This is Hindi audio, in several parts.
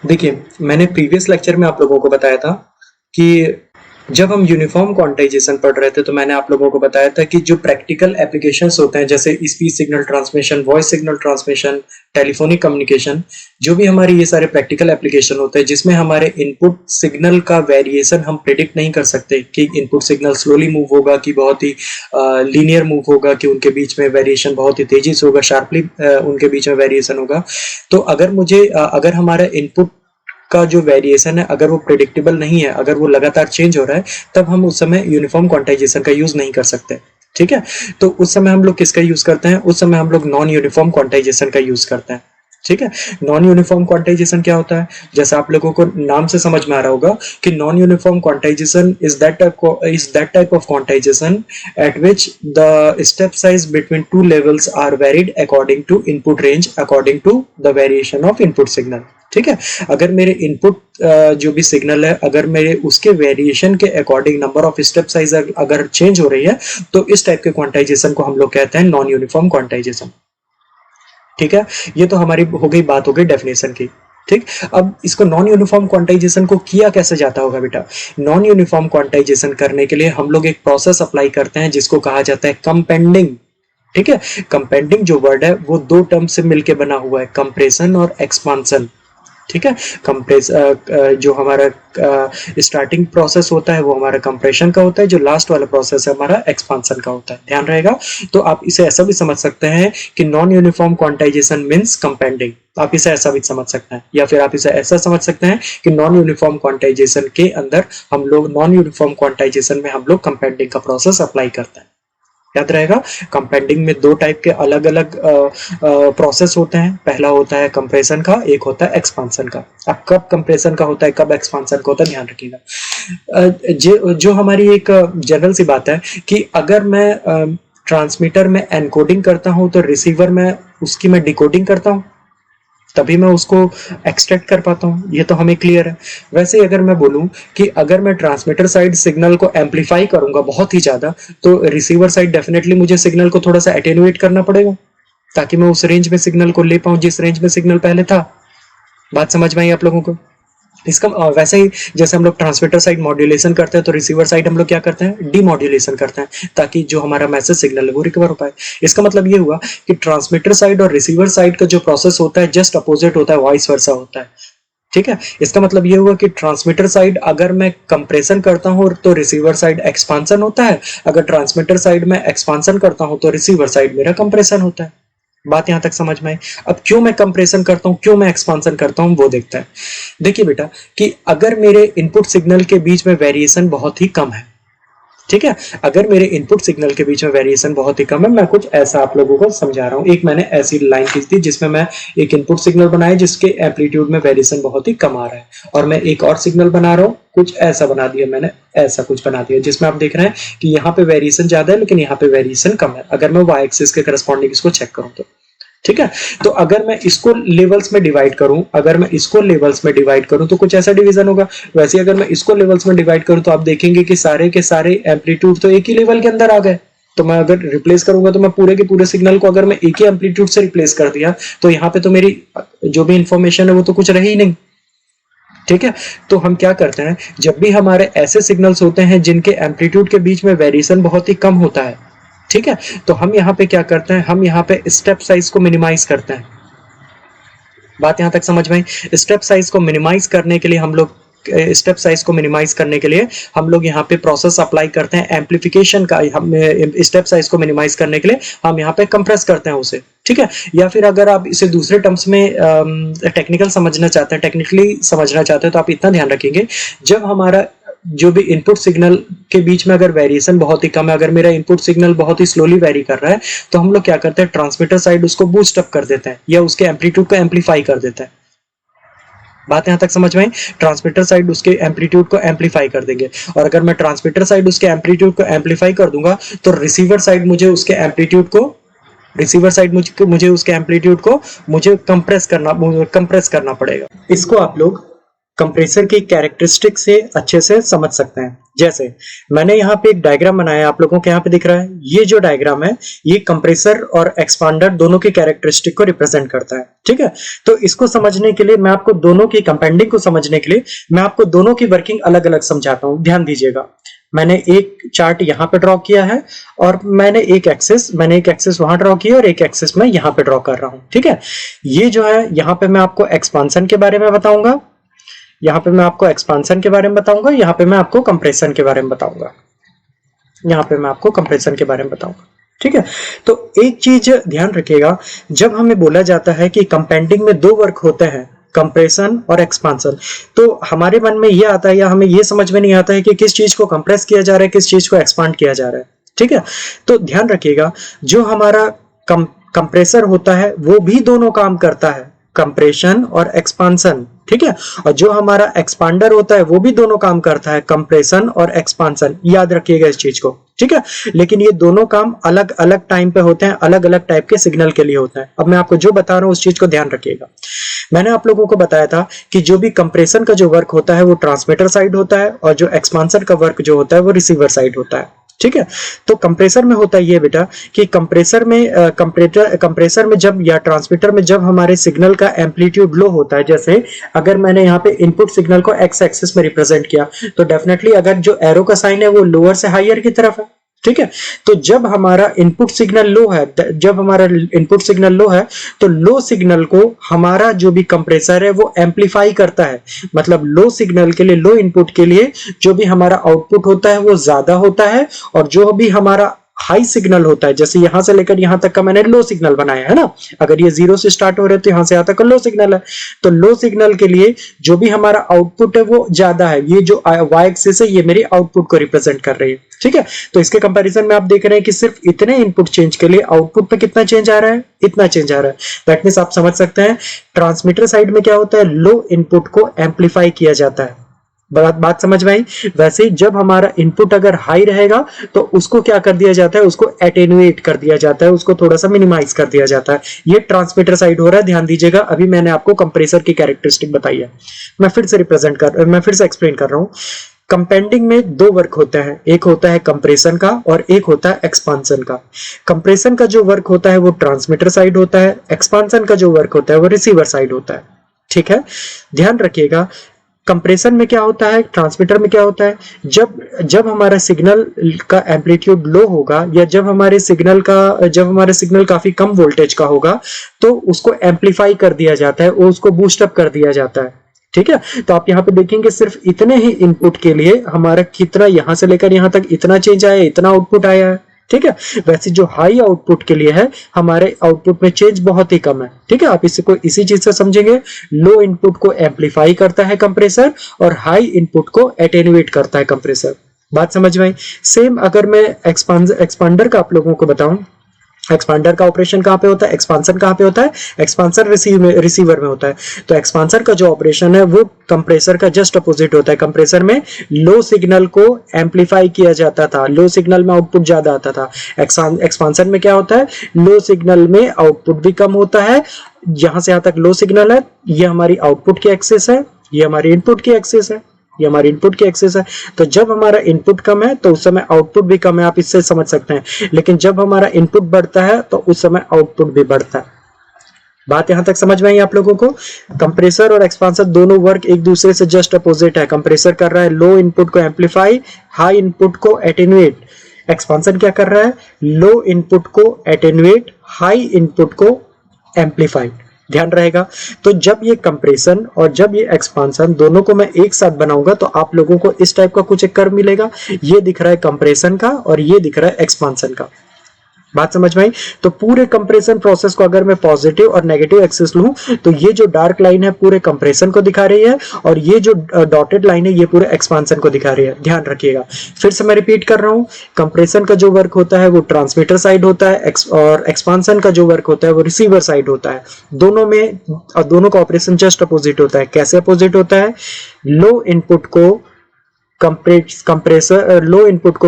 देखिए, मैंने प्रीवियस लेक्चर में आप लोगों को बताया था कि जब हम यूनिफ़ॉर्म क्वांटाइजेशन पढ़ रहे थे, तो मैंने आप लोगों को बताया था कि जो प्रैक्टिकल एप्लीकेशंस होते हैं, जैसे speech signal transmission, voice signal transmission, telephonic communication, जो भी हमारे ये सारे प्रैक्टिकल एप्लीकेशन होते हैं, जिसमें हमारे इनपुट सिग्नल का वेरिएशन हम प्रेडिक्ट नहीं कर सकते कि इनपुट सिग्नल स्लोली मूव होगा कि बहुत ही लीनियर मूव होगा, कि उनके बीच में वेरिएशन बहुत ही तेज़ी से होगा, शार्पली उनके बीच में वेरिएशन होगा। तो अगर हमारा इनपुट का जो वेरिएशन है, अगर वो प्रिडिक्टेबल नहीं है, अगर वो लगातार चेंज हो रहा है, तब हम उस समय यूनिफॉर्म क्वांटाइजेशन का यूज नहीं कर सकते। ठीक है, तो उस समय हम लोग किसका यूज करते हैं? उस समय हम लोग नॉन यूनिफॉर्म क्वांटाइजेशन का यूज करते हैं। ठीक है, नॉन यूनिफॉर्म क्वांटाइजेशन क्या होता है? जैसे आप लोगों को नाम से समझ में आ रहा होगा कि non uniform quantization is that type of quantization at which the step size between two levels are varied according to input range according to the variation of input signal. ठीक है, अगर मेरे इनपुट जो भी सिग्नल है, अगर मेरे उसके वेरिएशन के according number of step size अगर चेंज हो रही है, तो इस टाइप के क्वांटाइजेशन को हम लोग कहते हैं नॉन यूनिफॉर्म क्वांटाइजेशन। ठीक है, ये तो हमारी बात हो गई डेफिनेशन की। ठीक, अब इसको नॉन यूनिफॉर्म क्वांटाइजेशन को किया कैसे जाता होगा बेटा? नॉन यूनिफॉर्म क्वांटाइजेशन करने के लिए हम लोग एक प्रोसेस अप्लाई करते हैं जिसको कहा जाता है कंपेंडिंग। ठीक है, कंपेंडिंग जो वर्ड है वो दो टर्म से मिलकर बना हुआ है, कंप्रेशन और एक्सपांशन। ठीक है, जो हमारा स्टार्टिंग प्रोसेस होता है वो हमारा कंप्रेशन का होता है, जो लास्ट वाला प्रोसेस है हमारा एक्सपांशन का होता है। ध्यान रहेगा। तो आप इसे ऐसा भी समझ सकते हैं कि नॉन यूनिफॉर्म क्वांटाइजेशन मींस कंपेंडिंग। आप इसे ऐसा भी समझ सकते हैं, या फिर आप इसे ऐसा समझ सकते हैं कि नॉन यूनिफॉर्म क्वांटाइजेशन के अंदर हम लोग नॉन यूनिफॉर्म क्वांटाइजेशन में हम लोग कंपेंडिंग का प्रोसेस अप्लाई करते हैं। याद रहेगा, कंपेंडिंग में दो टाइप के अलग अलग प्रोसेस होते हैं। पहला होता है कंप्रेशन का, एक होता है एक्सपांशन का। अब कब कंप्रेशन का होता है, कब एक्सपांशन का होता है, ध्यान रखिएगा। जो हमारी एक जनरल सी बात है कि अगर मैं ट्रांसमीटर में एनकोडिंग करता हूं, तो रिसीवर में उसकी मैं डिकोडिंग करता हूं, तभी मैं उसको एक्सट्रैक्ट कर पाता हूँ। ये तो हमें क्लियर है। वैसे अगर मैं बोलूं कि अगर मैं ट्रांसमीटर साइड सिग्नल को एम्पलीफाई करूंगा बहुत ही ज्यादा, तो रिसीवर साइड डेफिनेटली मुझे सिग्नल को थोड़ा सा एटेन्यूएट करना पड़ेगा, ताकि मैं उस रेंज में सिग्नल को ले पाऊं जिस रेंज में सिग्नल पहले था। बात समझ में आई आप लोगों को? इसका वैसे ही जैसे हम लोग ट्रांसमीटर साइड मॉड्यूलेशन करते हैं, तो रिसीवर साइड हम लोग क्या करते हैं? डीमॉड्यूलेशन करते हैं, ताकि जो हमारा मैसेज सिग्नल है वो रिकवर हो पाए। इसका मतलब ये हुआ कि ट्रांसमीटर साइड और रिसीवर साइड का जो प्रोसेस होता है जस्ट अपोजिट होता है, वाइस वर्सा होता है। ठीक है, इसका मतलब ये हुआ कि ट्रांसमीटर साइड अगर मैं कंप्रेशन करता हूं तो रिसीवर साइड एक्सपांशन होता है, अगर ट्रांसमीटर साइड में एक्सपांशन करता हूं तो रिसीवर साइड मेरा कंप्रेशन होता है। बात यहां तक समझ में आई? अब क्यों मैं कंप्रेशन करता हूं, क्यों मैं एक्सपांशन करता हूं, वो देखते हैं। देखिए बेटा कि अगर मेरे इनपुट सिग्नल के बीच में वेरिएशन बहुत ही कम है, ठीक है, अगर मेरे इनपुट सिग्नल के बीच में वेरिएशन बहुत ही कम है, मैं कुछ ऐसा आप लोगों को समझा रहा हूं। एक मैंने ऐसी लाइन खींची थी जिसमें मैं एक इनपुट सिग्नल बनाया जिसके एम्पलीट्यूड में वेरिएशन बहुत ही कम आ रहा है, और मैं एक और सिग्नल बना रहा हूं, कुछ ऐसा बना दिया मैंने, ऐसा कुछ बना दिया जिसमें आप देख रहे हैं कि यहाँ पे वेरिएशन ज्यादा है लेकिन यहाँ पे वेरिएशन कम है, अगर मैं वाई एक्सिस के करस्पॉन्डिंग इसको चेक करूं तो। ठीक है, तो अगर मैं इसको लेवल्स में डिवाइड करूं, तो कुछ ऐसा डिवीजन होगा। वैसे अगर मैं इसको लेवल्स में डिवाइड करूं तो आप देखेंगे कि सारे के सारे एम्पलीट्यूड तो एक ही लेवल के अंदर आ गए। तो मैं अगर रिप्लेस करूंगा तो मैं पूरे के पूरे सिग्नल को अगर मैं एक ही एम्पलीट्यूड से रिप्लेस कर दिया, तो यहाँ पे तो मेरी जो भी इंफॉर्मेशन है वो तो कुछ रही ही नहीं। ठीक है, तो हम क्या करते हैं, जब भी हमारे ऐसे सिग्नल्स होते हैं जिनके एम्पलीट्यूड के बीच में वेरिएशन बहुत ही कम होता है, ठीक है, तो हम यहाँ पे क्या करते हैं, हम यहाँ पे स्टेप साइज को मिनिमाइज करते हैं। बात यहाँ तक समझ में? स्टेप साइज को मिनिमाइज करने के लिए हम लोग यहाँ पे प्रोसेस अप्लाई करते हैं एम्पलीफिकेशन का। हम स्टेप साइज को मिनिमाइज करने के लिए हम यहाँ पे कंप्रेस करते हैं उसे। ठीक है, या फिर अगर आप इसे दूसरे टर्म्स में टेक्निकली समझना चाहते हैं तो आप इतना ध्यान रखेंगे, जब हमारा जो भी इनपुट सिग्नल के बीच में अगर वेरिएशन बहुत ही कम है, अगर मेरा इनपुट सिग्नल बहुत ही स्लोली वेरी कर रहा है, तो हम लोग क्या करते हैं, ट्रांसमीटर साइड उसको बूस्ट अप कर देते हैं या उसके एम्पलीट्यूड को एम्पलीफाई कर देते हैं। बात यहां तक समझ में आई? ट्रांसमीटर साइड उसके एम्पलीट्यूड को एम्पलीफाई कर देंगे, और अगर मैं ट्रांसमीटर साइड उसके एम्पलीट्यूड को एम्पलीफाई कर दूंगा तो रिसीवर साइड मुझे उसके एम्पलीट्यूड को मुझे कंप्रेस करना पड़ेगा। इसको आप लोग कंप्रेसर की कैरेक्टरिस्टिक से अच्छे से समझ सकते हैं। जैसे मैंने यहाँ पे एक डायग्राम बनाया, आप लोगों के यहाँ पे दिख रहा है। ये जो डायग्राम है ये कंप्रेसर और एक्सपांडर दोनों की कैरेक्टरिस्टिक को रिप्रेजेंट करता है, ठीक है। तो इसको समझने के लिए मैं आपको दोनों की कंपाउंडिंग को समझने के लिए मैं आपको दोनों की वर्किंग अलग अलग समझाता हूँ। ध्यान दीजिएगा, मैंने एक चार्ट यहाँ पे ड्रॉ किया है और मैंने एक एक्सिस वहां ड्रॉ किया और एक एक्सिस मैं यहाँ पे ड्रॉ कर रहा हूँ, ठीक है। ये जो है यहाँ पे मैं आपको एक्सपांसन के बारे में बताऊंगा, यहाँ पे मैं आपको एक्सपांसन के बारे में बताऊंगा, यहाँ पे मैं आपको कंप्रेशन के बारे में बताऊंगा, यहाँ पे मैं आपको कंप्रेशन के बारे में बताऊंगा, ठीक है। तो एक चीज ध्यान रखिएगा, जब हमें बोला जाता है कि कंपाउंडिंग में दो वर्क होते हैं, कंप्रेशन और एक्सपांसन, तो हमारे मन में ये आता है या हमें ये समझ में नहीं आता है कि किस चीज को कंप्रेस किया जा रहा है, किस चीज को एक्सपांड किया जा रहा है, ठीक है। तो ध्यान रखिएगा, जो हमारा कंप्रेसर होता है वो भी दोनों काम करता है, कंप्रेशन और एक्सपांसन, ठीक है। और जो हमारा एक्सपांडर होता है वो भी दोनों काम करता है, कंप्रेशन और एक्सपांसन। याद रखिएगा इस चीज को, ठीक है। लेकिन ये दोनों काम अलग अलग टाइम पे होते हैं, अलग अलग टाइप के सिग्नल के लिए होता है। अब मैं आपको जो बता रहा हूं उस चीज को ध्यान रखिएगा। मैंने आप लोगों को बताया था कि जो भी कंप्रेशन का जो वर्क होता है वो ट्रांसमीटर साइड होता है और जो एक्सपांसन का वर्क जो होता है वो रिसीवर साइड होता है, ठीक है। तो कंप्रेसर में होता है ये बेटा कि कंप्रेसर में जब या ट्रांसमीटर में जब हमारे सिग्नल का एम्पलीट्यूड लो होता है, जैसे अगर मैंने यहाँ पे इनपुट सिग्नल को एक्स एक्सिस में रिप्रेजेंट किया तो डेफिनेटली अगर जो एरो का साइन है वो लोअर से हायर की तरफ है, ठीक है। तो जब हमारा इनपुट सिग्नल लो है, तो लो सिग्नल को हमारा जो भी कंप्रेसर है वो एम्पलीफाई करता है। मतलब लो सिग्नल के लिए, लो इनपुट के लिए जो भी हमारा आउटपुट होता है वो ज्यादा होता है, और जो भी हमारा हाई सिग्नल होता है, जैसे यहां से लेकर यहां तक का मैंने लो सिग्नल बनाया है ना, अगर ये 0 से स्टार्ट हो रहे तो यहां से यहां तक का लो सिग्नल है, तो लो सिग्नल के लिए जो भी हमारा आउटपुट है वो ज्यादा है। ये जो y एक्सिस है ये मेरी आउटपुट को रिप्रेजेंट कर रही है, ठीक है। तो इसके कंपैरिजन में आप देख रहे हैं कि सिर्फ इतने इनपुट चेंज के लिए आउटपुट पे कितना चेंज आ रहा है, इतना चेंज आ रहा है। दैट मींस आप समझ सकते हैं ट्रांसमीटर साइड में क्या होता है, लो इनपुट को एम्पलीफाई किया जाता है। बात समझ में आई। वैसे ही जब हमारा इनपुट अगर हाई रहेगा तो उसको क्या कर दिया जाता है, उसको एटेन्युएट कर दिया जाता है, उसको थोड़ा सा मिनिमाइज कर दिया जाता है। ये ट्रांसमीटर साइड हो रहा है, ध्यान दीजिएगा। अभी मैंने आपको कंप्रेसर की कैरेक्टरिस्टिक बताई है, मैं फिर से एक्सप्लेन कर रहा हूं। कंपाउंडिंग में दो वर्क होते हैं, एक होता है कंप्रेशन का और एक होता है एक्सपांसन का। कंप्रेशन का जो वर्क होता है वो ट्रांसमीटर साइड होता है, एक्सपांसन का जो वर्क होता है वो रिसीवर साइड होता है, ठीक है। ध्यान रखिएगा, कंप्रेशन में क्या होता है, ट्रांसमीटर में क्या होता है, जब हमारा सिग्नल का एम्पलीट्यूड लो होगा या जब हमारे सिग्नल काफी कम वोल्टेज का होगा तो उसको एम्पलीफाई कर दिया जाता है, उसको बूस्ट अप कर दिया जाता है, ठीक है। तो आप यहाँ पे देखेंगे सिर्फ इतने ही इनपुट के लिए हमारा कितना यहां से लेकर यहां तक इतना चेंज आया, इतना आउटपुट आया है, ठीक है। वैसे जो हाई आउटपुट के लिए है हमारे आउटपुट में चेंज बहुत ही कम है, ठीक है। आप इसको इसी चीज से समझेंगे, लो इनपुट को एम्पलीफाई करता है कंप्रेसर और हाई इनपुट को एटेन्युएट करता है कंप्रेसर। बात समझ में आई। सेम अगर मैं एक्सपांडर का आप लोगों को बताऊं, एक्सपांडर का ऑपरेशन कहां पे होता है, एक्सपांसन कहां पे होता है, एक्सपांसन रिसीवर में होता है। तो एक्सपांसर का जो ऑपरेशन है वो कंप्रेसर का जस्ट अपोजिट होता है। कंप्रेसर में लो सिग्नल को एम्पलीफाई किया जाता था, लो सिग्नल में आउटपुट ज्यादा आता था। एक्सपांसन में क्या होता है, लो सिग्नल में आउटपुट भी कम होता है। यहां से यहां तक लो सिग्नल है, ये हमारी आउटपुट की एक्सिस है, ये हमारी इनपुट की एक्सिस है, ये हमारी इनपुट की एक्सिस है। तो जब हमारा इनपुट कम है तो उस समय आउटपुट भी कम है, आप इससे समझ सकते हैं। लेकिन जब हमारा इनपुट बढ़ता है तो उस समय आउटपुट भी बढ़ता है। बात यहां तक समझ में आई आप लोगों को। कंप्रेसर और एक्सपांसर दोनों वर्क एक दूसरे से जस्ट अपोजिट है। कंप्रेसर कर रहा है लो इनपुट को एम्पलीफाई, हाई इनपुट को एटेन्युएट। एक्सपांसन क्या कर रहा है, लो इनपुट को एटेन्युएट, हाई इनपुट को एम्पलीफाई। ध्यान रहेगा। तो जब ये कंप्रेशन और जब ये एक्सपांसन दोनों को मैं एक साथ बनाऊंगा तो आप लोगों को इस टाइप का कुछ एक कर्व मिलेगा। ये दिख रहा है कंप्रेशन का और ये दिख रहा है एक्सपांसन का। बात समझ में आई। तो पूरे कंप्रेशन प्रोसेस को अगर मैं पॉजिटिव और नेगेटिव एक्सिस लूं तो ये जो डार्क लाइन है पूरे कंप्रेशन को दिखा रही है और ये जो डॉटेड लाइन है ये पूरे एक्सपांसन को दिखा रही है। ध्यान रखिएगा। फिर से मैं रिपीट कर रहा हूं, कंप्रेशन का जो वर्क होता है वो ट्रांसमीटर साइड होता है और एक्सपांसन का जो वर्क होता है वो रिसीवर साइड होता है। दोनों का ऑपरेशन जस्ट अपोजिट होता है। कैसे अपोजिट होता है, लो इनपुट को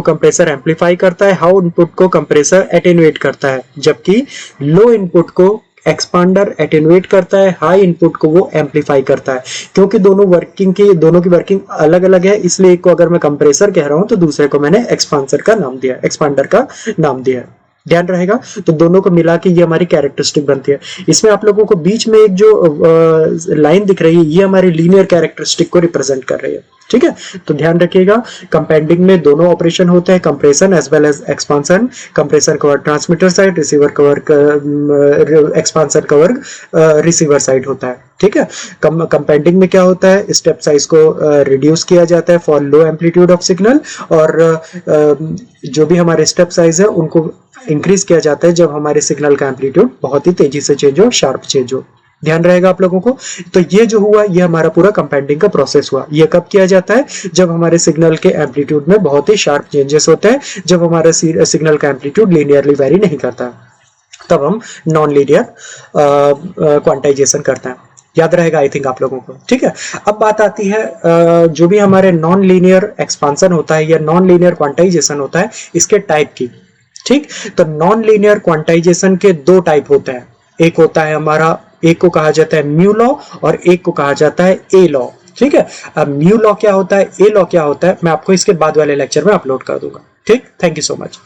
कंप्रेसर एम्पलीफाई करता है, हाई इनपुट को कंप्रेसर एटेन्युएट करता है, जबकि लो इनपुट को एक्सपांडर एटेन्यूएट करता है, हाई इनपुट को वो एम्पलीफाई करता है। क्योंकि दोनों की वर्किंग अलग अलग है, इसलिए एक को अगर मैं कंप्रेसर कह रहा हूं तो दूसरे को मैंने एक्सपांसर का नाम दिया, एक्सपांडर का नाम दिया। ध्यान रहेगा। तो दोनों को मिला के ये हमारी कैरेक्टरिस्टिक बनती है। इसमें आप लोगों को बीच में एक जो लाइन दिख रही है, ये हमारी लीनियर कैरेक्टरिस्टिक को रिप्रेजेंट कर रही है। ठीक है, तो ध्यान रखिएगा, कंपाउंडिंग में दोनों ऑपरेशन होते हैं, compression as well as expansion. Compressor का वर्क ट्रांसमीटर साइड, रिसीवर का वर्क एक्सपांसन का वर्क रिसीवर साइड होता है। ठीक है, कंपाउंडिंग में क्या होता है, स्टेप साइज को रिड्यूस किया जाता है for low amplitude of signal, और जो भी हमारे स्टेप साइज है उनको इंक्रीज किया जाता है जब हमारे सिग्नल का एम्पलीट्यूड बहुत ही तेजी से चेंज हो, शार्प चेंज हो। ध्यान रहेगा आप लोगों को। तो ये जो हुआ, ये हमारा पूरा कंपाउंडिंग का प्रोसेस हुआ। ये कब किया जाता है, जब हमारे सिग्नल के एम्पलीट्यूड में बहुत ही शार्प चेंजेस होते हैं, जब हमारा सिग्नल का एम्पलीट्यूड लीनियरली वेरी नहीं करता, तब हम नॉन लीनियर क्वांटाइजेशन करते हैं। याद रहेगा आई थिंक आप लोगों को। ठीक है, अब बात आती है जो भी हमारे नॉन लीनियर एक्सपांसन होता है या नॉन लीनियर क्वांटाइजेशन होता है, इसके टाइप की। ठीक, तो नॉन लीनियर क्वांटाइजेशन के दो टाइप होते हैं। एक होता है हमारा, एक को कहा जाता है म्यू लॉ और एक को कहा जाता है ए लॉ। ठीक है, अब म्यू लॉ क्या होता है, ए लॉ क्या होता है, मैं आपको इसके बाद वाले लेक्चर में अपलोड कर दूंगा। ठीक, थैंक यू सो मच।